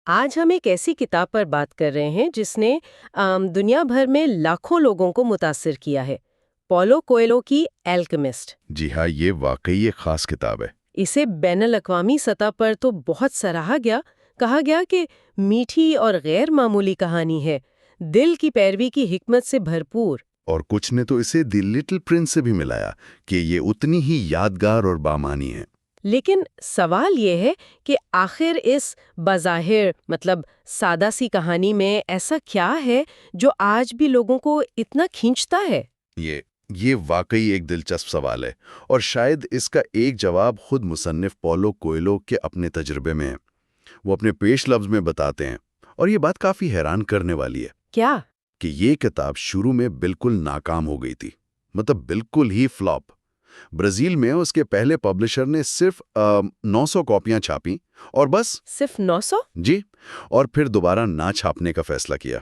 آج ہم ایک ایسی کتاب پر بات کر رہے ہیں جس نے دنیا بھر میں لاکھوں لوگوں کو متاثر کیا ہے۔ پولو کویلو کی ایلکیمسٹ۔ جی ہاں، یہ واقعی ایک خاص کتاب ہے۔ اسے بین الاقوامی سطح پر تو بہت سراہا گیا، کہا گیا کہ میٹھی اور غیر معمولی کہانی ہے، دل کی پیروی کی حکمت سے بھرپور۔ اور کچھ نے تو اسے دی لٹل پرنس سے بھی ملایا کہ یہ اتنی ہی یادگار اور بامانی ہے۔ لیکن سوال یہ ہے کہ آخر اس بظاہر سادہ سی کہانی میں ایسا کیا ہے جو آج بھی لوگوں کو اتنا کھینچتا ہے؟ یہ واقعی ایک دلچسپ سوال ہے، اور شاید اس کا ایک جواب خود مصنف پولو کویلو کے اپنے تجربے میں ہے۔ وہ اپنے پیش لفظ میں بتاتے ہیں، اور یہ بات کافی حیران کرنے والی ہے۔ کیا؟ کہ یہ کتاب شروع میں بالکل ناکام ہو گئی تھی، بالکل ہی فلاپ۔ برازیل میں اس کے پہلے پبلشر نے صرف 900 کاپیاں چھاپیں اور بس۔ صرف 900؟ جی، اور پھر دوبارہ نہ چھاپنے کا فیصلہ کیا۔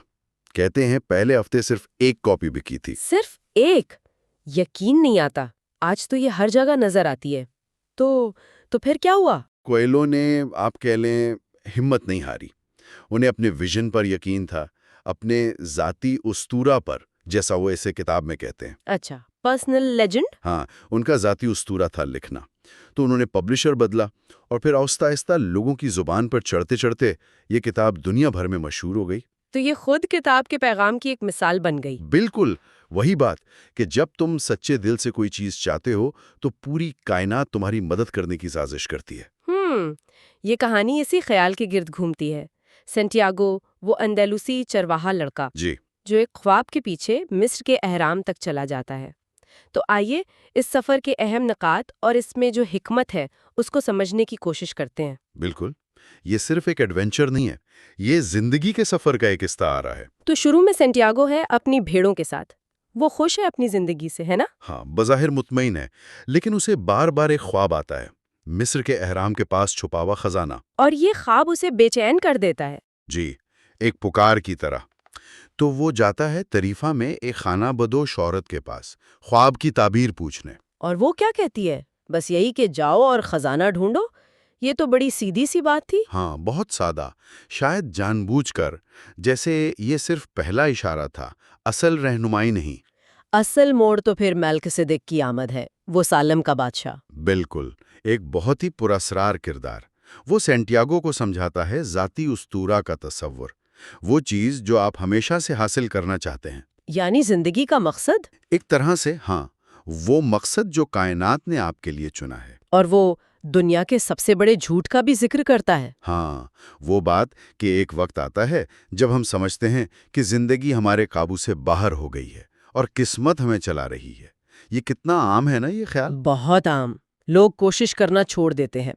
کہتے ہیں پہلے ہفتے صرف ایک کاپی بکی تھی۔ صرف ایک؟ یقین نہیں آتا، آج تو یہ ہر جگہ نظر آتی ہے۔ تو پھر کیا ہوا؟ کویلو نے، آپ کہہ لیں، ہمت نہیں ہاری۔ انہیں اپنے ویژن پر یقین تھا، اپنے ذاتی اسطورہ پر، جیسا وہ اسے کتاب میں کہتے ہیں۔ اچھا، پرسنل لیجنڈ؟ ہاں، ان کا ذاتی اسطورہ تھا لکھنا۔ تو انہوں نے پبلشر بدلا، اور پھر آہستہ آہستہ لوگوں کی زبان پر چڑھتے چڑھتے یہ کتاب دنیا بھر میں مشہور ہو گئی۔ تو یہ خود کتاب کے پیغام کی ایک مثال بن گئی۔ بالکل وہی بات کہ جب تم سچے دل سے کوئی چیز چاہتے ہو تو پوری کائنات تمہاری مدد کرنے کی سازش کرتی ہے۔ یہ کہانی اسی خیال کے گرد گھومتی ہے۔ سینٹیاگو، وہ اندلوسی چرواہا لڑکا، جی، جو ایک خواب کے پیچھے مصر کے اہرام تک چلا جاتا ہے۔ تو آئیے اس سفر کے اہم نکات اور اس میں جو حکمت ہے اس کو سمجھنے کی کوشش کرتے ہیں۔ بالکل، یہ صرف ایک ایڈونچر نہیں ہے، یہ زندگی کے سفر کا ایک استعارہ ہے۔ تو شروع میں سینٹیاگو ہے اپنی بھیڑوں کے ساتھ، وہ خوش ہے اپنی زندگی سے، ہے نا؟ ہاں، بظاہر مطمئن ہے، لیکن اسے بار بار ایک خواب آتا ہے، مصر کے اہرام کے پاس چھپا ہوا خزانہ۔ اور یہ خواب اسے بے چین کر دیتا ہے۔ جی، ایک پکار کی طرح۔ تو وہ جاتا ہے طریفہ میں ایک خانہ بدوش عورت کے پاس، خواب کی تعبیر پوچھنے۔ اور وہ کیا کہتی ہے؟ بس یہی کہ جاؤ اور خزانہ ڈھونڈو؟ یہ تو بڑی سیدھی سی بات تھی۔ ہاں، بہت سادہ، شاید جان بوجھ کر، جیسے یہ صرف پہلا اشارہ تھا، اصل رہنمائی نہیں۔ اصل موڑ تو پھر میلکسیدک کی آمد ہے، وہ سالم کا بادشاہ۔ بالکل، ایک بہت ہی پراسرار کردار۔ وہ سینٹیاگو کو سمجھاتا ہے ذاتی اسطورہ کا تصور، وہ چیز جو آپ ہمیشہ سے حاصل کرنا چاہتے ہیں۔ یعنی زندگی کا مقصد؟ ایک طرح سے ہاں، وہ مقصد جو کائنات نے آپ کے لیے چنا ہے۔ اور وہ دنیا کے سب سے بڑے جھوٹ کا بھی ذکر کرتا ہے۔ ہاں، وہ بات کہ ایک وقت آتا ہے جب ہم سمجھتے ہیں کہ زندگی ہمارے قابو سے باہر ہو گئی ہے اور قسمت ہمیں چلا رہی ہے۔ یہ کتنا عام ہے نا یہ خیال؟ بہت عام، لوگ کوشش کرنا چھوڑ دیتے ہیں۔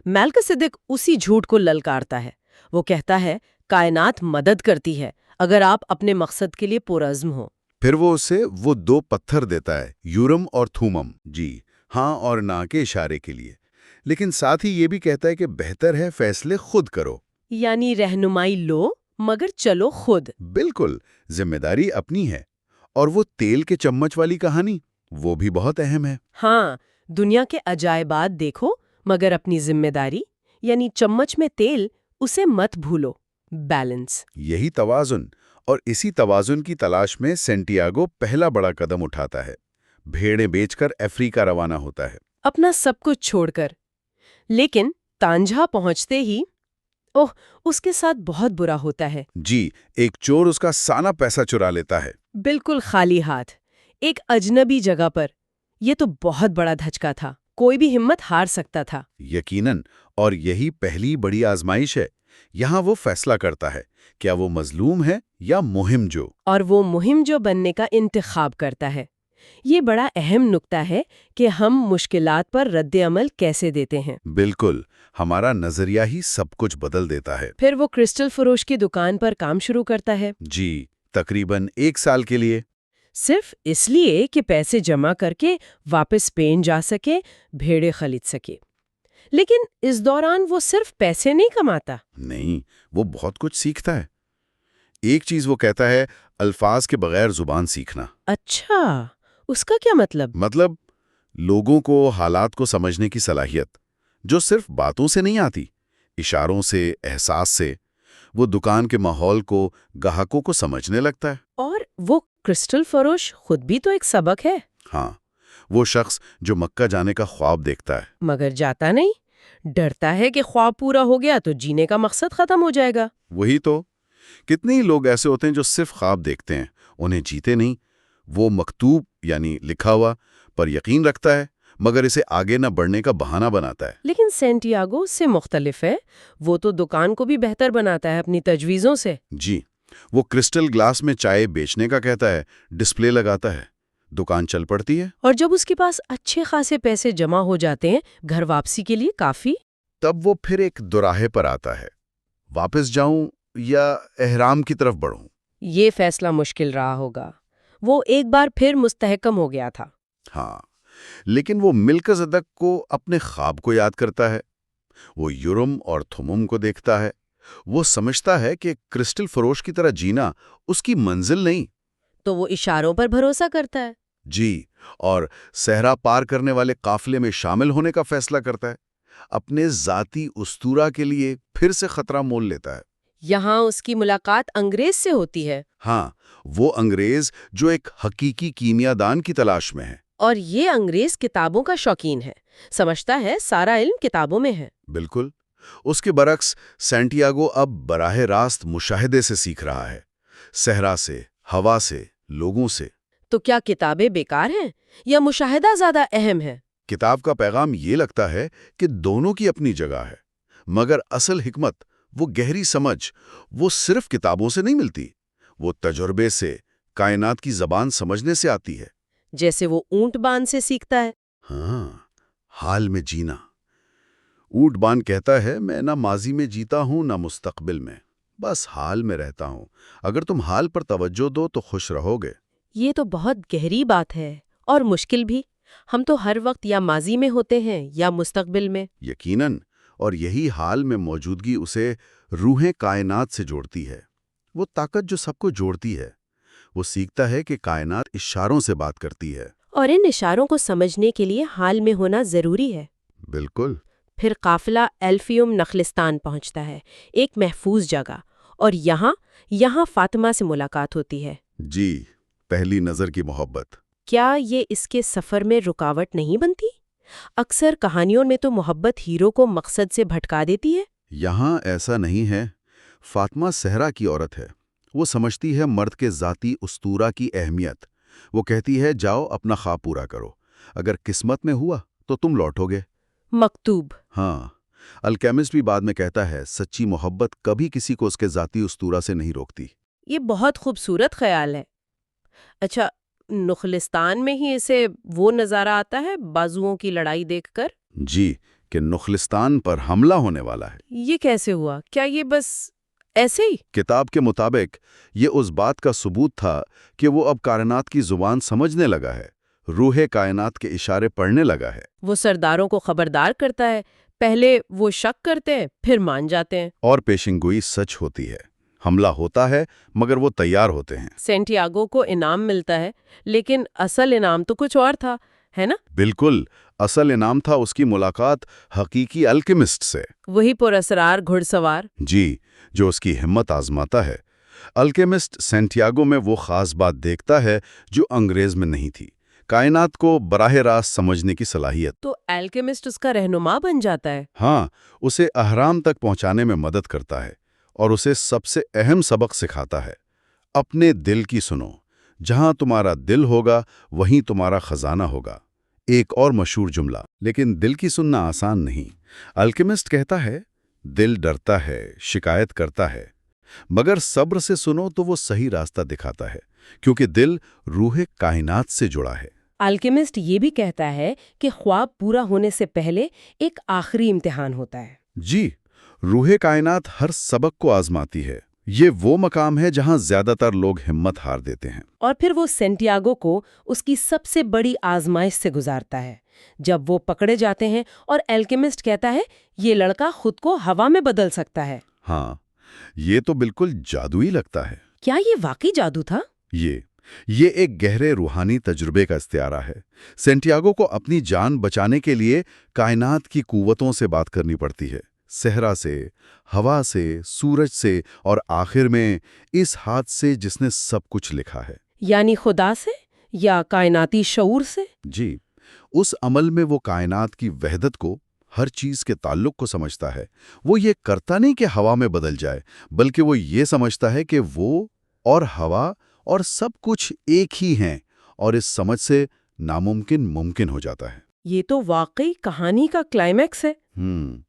میلکسیدک اسی جھوٹ کو للکارتا ہے۔ وہ کہتا ہے کائنات مدد کرتی ہے اگر آپ اپنے مقصد کے لیے پرعزم ہو۔ پھر وہ اسے وہ 2 پتھر دیتا ہے، یورم اور تھومم، جی ہاں اور نہ کے اشارے کے لیے، لیکن ساتھ ہی یہ بھی کہتا ہے کہ بہتر ہے فیصلے خود کرو۔ یعنی رہنمائی لو مگر چلو خود۔ بالکل، ذمہ داری اپنی ہے۔ اور وہ تیل کے چمچ والی کہانی، وہ بھی بہت اہم ہے۔ ہاں، دنیا کے عجائبات دیکھو مگر اپنی ذمہ داری، یعنی چمچ میں تیل، اسے مت بھولو۔ بیلنس، یہی توازن، اور اسی توازن کی تلاش میں سینٹیاگو پہلا بڑا قدم اٹھاتا ہے، بھیڑیں بیچ کر افریقہ روانہ ہوتا ہے۔ اپنا سب کچھ چھوڑ کر۔ لیکن تانجھا پہنچتے ہی اس کے ساتھ بہت برا ہوتا ہے۔ جی، ایک چور اس کا سارا پیسہ چرا لیتا ہے۔ بالکل خالی ہاتھ، ایک اجنبی جگہ پر۔ یہ تو بہت بڑا دھچکا تھا، کوئی بھی ہمت ہار سکتا تھا۔ یقیناً، اور یہی پہلی بڑی آزمائش ہے۔ یہاں وہ فیصلہ کرتا ہے، کیا وہ مظلوم ہے یا مہم جو؟ اور وہ مہم جو بننے کا انتخاب کرتا ہے۔ یہ بڑا اہم نکتہ ہے کہ ہم مشکلات پر رد عمل کیسے دیتے ہیں۔ بالکل، ہمارا نظریہ ہی سب کچھ بدل دیتا ہے۔ پھر وہ کرسٹل فروش کی دکان پر کام شروع کرتا ہے۔ جی، تقریباً 1 سال کے لیے۔ صرف اس لیے کہ پیسے جمع کر کے واپس اسپین جا سکے، بھیڑیں خرید سکے۔ لیکن اس دوران وہ صرف پیسے نہیں کماتا۔ نہیں، وہ بہت کچھ سیکھتا ہے۔ ایک چیز وہ کہتا ہے، الفاظ کے بغیر زبان سیکھنا۔ اچھا، اس کا کیا مطلب؟ مطلب لوگوں کو، حالات کو سمجھنے کی صلاحیت، جو صرف باتوں سے نہیں آتی، اشاروں سے، احساس سے۔ وہ دکان کے ماحول کو، گاہکوں کو سمجھنے لگتا ہے۔ اور وہ کرسٹل فروش خود بھی تو ایک سبق ہے، ہاں، وہ شخص جو مکہ جانے کا خواب دیکھتا ہے مگر جاتا نہیں، ڈرتا ہے کہ خواب پورا ہو گیا تو جینے کا مقصد ختم ہو جائے گا۔ وہی تو، کتنے ہی لوگ ایسے ہوتے ہیں جو صرف خواب دیکھتے ہیں، انہیں جیتے نہیں۔ وہ مکتوب یعنی لکھا ہوا پر یقین رکھتا ہے، مگر اسے آگے نہ بڑھنے کا بہانہ بناتا ہے۔ لیکن سینٹیاگو اس سے مختلف ہے، وہ تو دکان کو بھی بہتر بناتا ہے اپنی تجویزوں سے۔ جی، وہ کرسٹل گلاس میں چائے بیچنے کا کہتا ہے، ڈسپلے لگاتا ہے، دکان چل پڑتی ہے۔ اور جب اس کے پاس اچھے خاصے پیسے جمع ہو جاتے ہیں گھر واپسی کے لیے کافی، تب وہ پھر ایک دوراہے پر آتا ہے، واپس جاؤں یا احرام کی طرف بڑھوں؟ یہ فیصلہ مشکل رہا ہوگا۔ وہ ایک بار پھر مستحکم ہو گیا تھا۔ ہاں، لیکن وہ ملکزدک کو اپنے خواب کو یاد کرتا ہے، وہ یورم اور تھمم کو دیکھتا ہے، وہ سمجھتا ہے کہ کرسٹل فروش کی طرح جینا اس کی منزل نہیں۔ تو وہ اشاروں پر بھروسہ کرتا ہے۔ جی، اور صحرا پار کرنے والے قافلے میں شامل ہونے کا فیصلہ کرتا ہے، اپنے ذاتی اسطورہ کے لیے پھر سے خطرہ مول لیتا ہے۔ یہاں اس کی ملاقات انگریز سے ہوتی ہے، ہاں، وہ انگریز جو ایک حقیقی کیمیا دان کی تلاش میں ہے۔ اور یہ انگریز کتابوں کا شوقین ہے، سمجھتا ہے سارا علم کتابوں میں ہے۔ بالکل، اس کے برعکس سینٹیاگو اب براہ راست مشاہدے سے سیکھ رہا ہے، صحرا سے، ہوا سے، لوگوں سے۔ تو کیا کتابیں بیکار ہیں یا مشاہدہ زیادہ اہم ہے؟ کتاب کا پیغام یہ لگتا ہے کہ دونوں کی اپنی جگہ ہے، مگر اصل حکمت، وہ گہری سمجھ، وہ صرف کتابوں سے نہیں ملتی، وہ تجربے سے، کائنات کی زبان سمجھنے سے آتی ہے۔ جیسے وہ اونٹ باندھ سے سیکھتا ہے۔ ہاں، حال میں جینا۔ اونٹ بان کہتا ہے، میں نہ ماضی میں جیتا ہوں نہ مستقبل میں، بس حال میں رہتا ہوں۔ اگر تم حال پر توجہ دو تو خوش رہو گے۔ یہ تو بہت گہری بات ہے اور مشکل بھی۔ ہم تو ہر وقت یا ماضی میں ہوتے ہیں یا مستقبل میں۔ یقیناً، اور یہی حال میں موجودگی اسے روحیں کائنات سے جوڑتی ہے، وہ طاقت جو سب کو جوڑتی ہے۔ وہ سیکھتا ہے کہ کائنات اشاروں سے بات کرتی ہے۔ اور ان اشاروں کو سمجھنے کے لیے حال میں ہونا ضروری ہے۔ بالکل۔ پھر قافلہ ایلفیوم نخلستان پہنچتا ہے، ایک محفوظ جگہ، اور یہاں فاطمہ سے ملاقات ہوتی ہے۔ جی، پہلی نظر کی محبت۔ کیا یہ اس کے سفر میں رکاوٹ نہیں بنتی؟ اکثر کہانیوں میں تو محبت ہیرو کو مقصد سے بھٹکا دیتی ہے۔ یہاں ایسا نہیں ہے۔ فاطمہ صحرا کی عورت ہے، وہ سمجھتی ہے مرد کے ذاتی اسطورہ کی اہمیت۔ وہ کہتی ہے، جاؤ اپنا خواب پورا کرو، اگر قسمت میں ہوا تو تم لوٹو گے۔ مکتوب۔ ہاں، الکیمسٹ بھی بعد میں کہتا ہے، سچی محبت کبھی کسی کو اس کے ذاتی اسطورہ سے نہیں روکتی۔ یہ بہت خوبصورت خیال ہے۔ اچھا، نخلستان میں ہی اسے وہ نظارہ آتا ہے بازوؤں کی لڑائی دیکھ کر؟ جی، کہ نخلستان پر حملہ ہونے والا ہے۔ یہ کیسے ہوا؟ کیا یہ بس ایسے ہی؟ کتاب کے مطابق یہ اس بات کا ثبوت تھا کہ وہ اب کائنات کی زبان سمجھنے لگا ہے، روح کائنات کے اشارے پڑھنے لگا ہے۔ وہ سرداروں کو خبردار کرتا ہے، پہلے وہ شک کرتے ہیں پھر مان جاتے ہیں۔ اور پیشنگوئی سچ ہوتی ہے، حملہ ہوتا ہے مگر وہ تیار ہوتے ہیں۔ سینٹیاگو کو انعام ملتا ہے، لیکن اصل انعام تو کچھ اور تھا، ہے نا؟ بالکل، اصل انعام تھا اس کی ملاقات حقیقی الکیمسٹ سے۔ وہی پراسرار گھڑ سوار۔ جی، جو اس کی ہمت آزماتا ہے۔ الکیمسٹ سینٹیاگو میں وہ خاص بات دیکھتا ہے جو انگریز میں نہیں تھی، کائنات کو براہ راست سمجھنے کی صلاحیت۔ تو الکیمسٹ اس کا رہنما بن جاتا ہے۔ ہاں، اسے احرام تک پہنچانے میں مدد کرتا ہے اور اسے سب سے اہم سبق سکھاتا ہے، اپنے دل کی سنو، جہاں تمہارا دل ہوگا وہیں تمہارا خزانہ ہوگا۔ ایک اور مشہور جملہ، لیکن دل کی سننا آسان نہیں۔ الکیمسٹ کہتا ہے، دل ڈرتا ہے، شکایت کرتا ہے، مگر صبر سے سنو تو وہ صحیح راستہ دکھاتا ہے، کیونکہ دل روح کائنات سے جڑا ہے۔ الکیمسٹ یہ بھی کہتا ہے کہ خواب پورا ہونے سے پہلے ایک آخری امتحان ہوتا ہے۔ جی، روح کائنات ہر سبق کو آزماتی ہے۔ یہ وہ مقام ہے جہاں زیادہ تر لوگ ہمت ہار دیتے ہیں۔ اور پھر وہ سینٹیاگو کو اس کی سب سے بڑی آزمائش سے گزارتا ہے، جب وہ پکڑے جاتے ہیں اور الکیمسٹ کہتا ہے، یہ لڑکا خود کو ہوا میں بدل سکتا ہے۔ ہاں، یہ تو بالکل جادوئی لگتا ہے۔ کیا یہ واقعی جادو تھا؟ یہ ایک گہرے روحانی تجربے کا استعارہ ہے۔ سینٹیاگو کو اپنی جان بچانے کے لیے کائنات کی قوتوں سے بات کرنی پڑتی ہے، صحرا سے، ہوا سے، سورج سے اور آخر میں اس ہاتھ سے جس نے سب کچھ لکھا ہے۔ یعنی خدا سے یا کائناتی شعور سے؟ جی، اس عمل میں وہ کائنات کی وحدت کو، ہر چیز کے تعلق کو سمجھتا ہے۔ وہ یہ کرتا نہیں کہ ہوا میں بدل جائے، بلکہ وہ یہ سمجھتا ہے کہ وہ اور ہوا اور سب کچھ ایک ہی ہیں، اور اس سمجھ سے ناممکن ممکن ہو جاتا ہے۔ یہ تو واقعی کہانی کا کلائمیکس ہے۔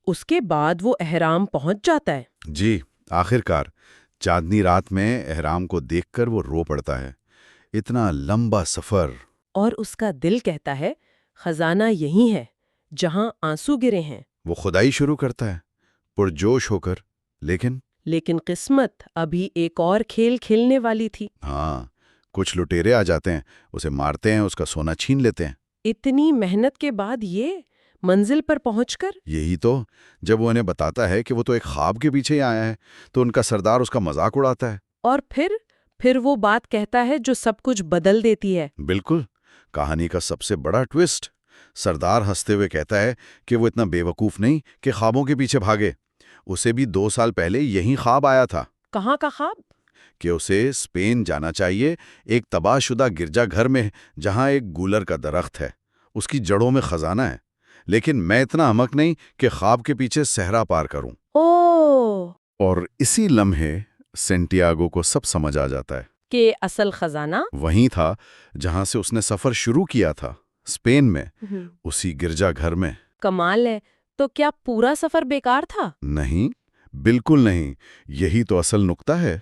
اس کے بعد وہ احرام پہنچ جاتا ہے۔ جی، آخر کار چاندنی رات میں احرام کو دیکھ کر وہ رو پڑتا ہے۔ اتنا لمبا سفر، اور اس کا دل کہتا ہے خزانہ یہی ہے جہاں آنسو گرے ہیں۔ وہ خدائی شروع کرتا ہے پرجوش ہو کر، لیکن قسمت ابھی ایک اور کھیل کھیلنے والی تھی۔ ہاں، کچھ لٹیرے آ جاتے ہیں، اسے مارتے ہیں، اس کا سونا چھین لیتے ہیں۔ اتنی محنت کے بعد یہ منزل پر پہنچ کر یہی تو، جب وہ انہیں بتاتا ہے کہ وہ تو ایک خواب کے پیچھے ہی آیا ہے، تو ان کا سردار اس کا مذاق اڑاتا ہے۔ اور پھر وہ بات کہتا ہے جو سب کچھ بدل دیتی ہے۔ بالکل، کہانی کا سب سے بڑا ٹوسٹ۔ سردار ہنستے ہوئے کہتا ہے کہ وہ اتنا بے وقوف نہیں کہ خوابوں کے پیچھے بھاگے۔ اسے بھی 2 سال پہلے یہی خواب آیا تھا کہاں کا خواب؟ کہ اسے اسپین جانا چاہیے، ایک تباہ شدہ گرجا گھر میں جہاں ایک گولر کا درخت ہے، اس کی جڑوں میں خزانہ ہے۔ لیکن میں اتنا احمق نہیں کہ خواب کے پیچھے صحرا پار کروں۔ اور اسی لمحے سینٹیاگو کو سب سمجھ آ جاتا ہے کہ اصل خزانہ وہیں تھا جہاں سے اس نے سفر شروع کیا تھا، اسپین میں، اسی گرجا گھر میں۔ کمال ہے۔ تو کیا پورا سفر بیکار تھا؟ نہیں، بالکل نہیں، یہی تو اصل نقطہ ہے۔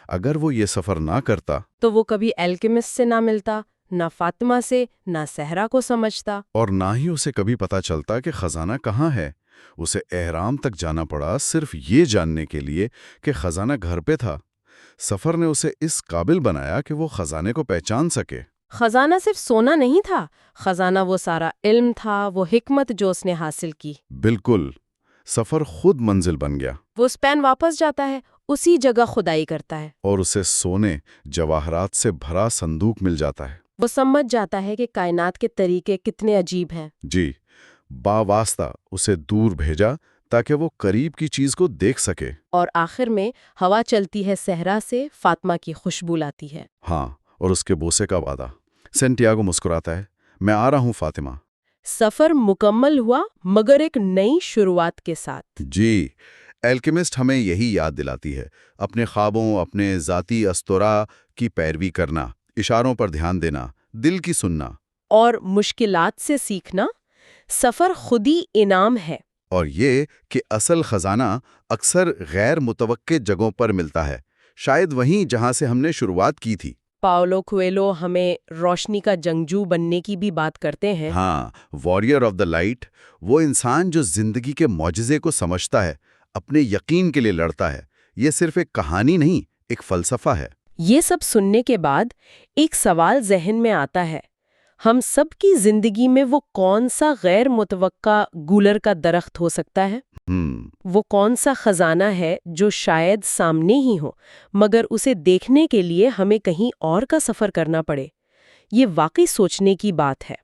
اگر وہ یہ سفر نہ کرتا تو وہ کبھی الکیمسٹ سے نہ ملتا، نہ فاطمہ سے، نہ صحرا کو سمجھتا، اور نہ ہی اسے کبھی پتا چلتا کہ خزانہ کہاں ہے۔ اسے احرام تک جانا پڑا صرف یہ جاننے کے لیے کہ خزانہ گھر پہ تھا۔ سفر نے اسے اس قابل بنایا کہ وہ خزانے کو پہچان سکے۔ خزانہ صرف سونا نہیں تھا، خزانہ وہ سارا علم تھا، وہ حکمت جو اس نے حاصل کی۔ بالکل، سفر خود منزل بن گیا۔ وہ اسپین واپس جاتا ہے، اسی جگہ خدائی کرتا ہے، اور اسے سونے جواہرات سے بھرا صندوق مل جاتا ہے۔ وہ سمجھ جاتا ہے کہ کائنات کے طریقے کتنے عجیب ہیں۔ جی، باواسطہ اسے دور بھیجا تاکہ وہ قریب کی چیز کو دیکھ سکے۔ اور آخر میں ہوا چلتی ہے صحرا سے، فاطمہ کی خوشبو لاتی ہے۔ ہاں، اور اس کے بوسے کا وعدہ۔ سینٹیاگو مسکراتا ہے، میں آ رہا ہوں فاطمہ۔ سفر مکمل ہوا، مگر ایک نئی شروعات کے ساتھ۔ جی، الکیمسٹ ہمیں یہی یاد دلاتی ہے، اپنے خوابوں، اپنے ذاتی اسطورہ کی پیروی کرنا، اشاروں پر دھیان دینا، دل کی سننا، اور مشکلات سے سیکھنا۔ سفر خود ہی انعام ہے۔ اور یہ کہ اصل خزانہ اکثر غیر متوقع جگہوں پر ملتا ہے، شاید وہیں جہاں سے ہم نے شروعات کی تھی۔ پاولو کویلو ہمیں روشنی کا جنگجو بننے کی بھی بات کرتے ہیں۔ ہاں، واریر آف دا لائٹ، وہ انسان جو زندگی کے معجزے کو سمجھتا ہے، اپنے یقین کے لیے لڑتا ہے۔ یہ صرف ایک کہانی نہیں، ایک فلسفہ ہے۔ یہ سب سننے کے بعد ایک سوال ذہن میں آتا ہے، ہم سب کی زندگی میں وہ کون سا غیر متوقع گولر کا درخت ہو سکتا ہے؟ وہ کون سا خزانہ ہے جو شاید سامنے ہی ہو، مگر اسے دیکھنے کے لیے ہمیں کہیں اور کا سفر کرنا پڑے؟ یہ واقعی سوچنے کی بات ہے۔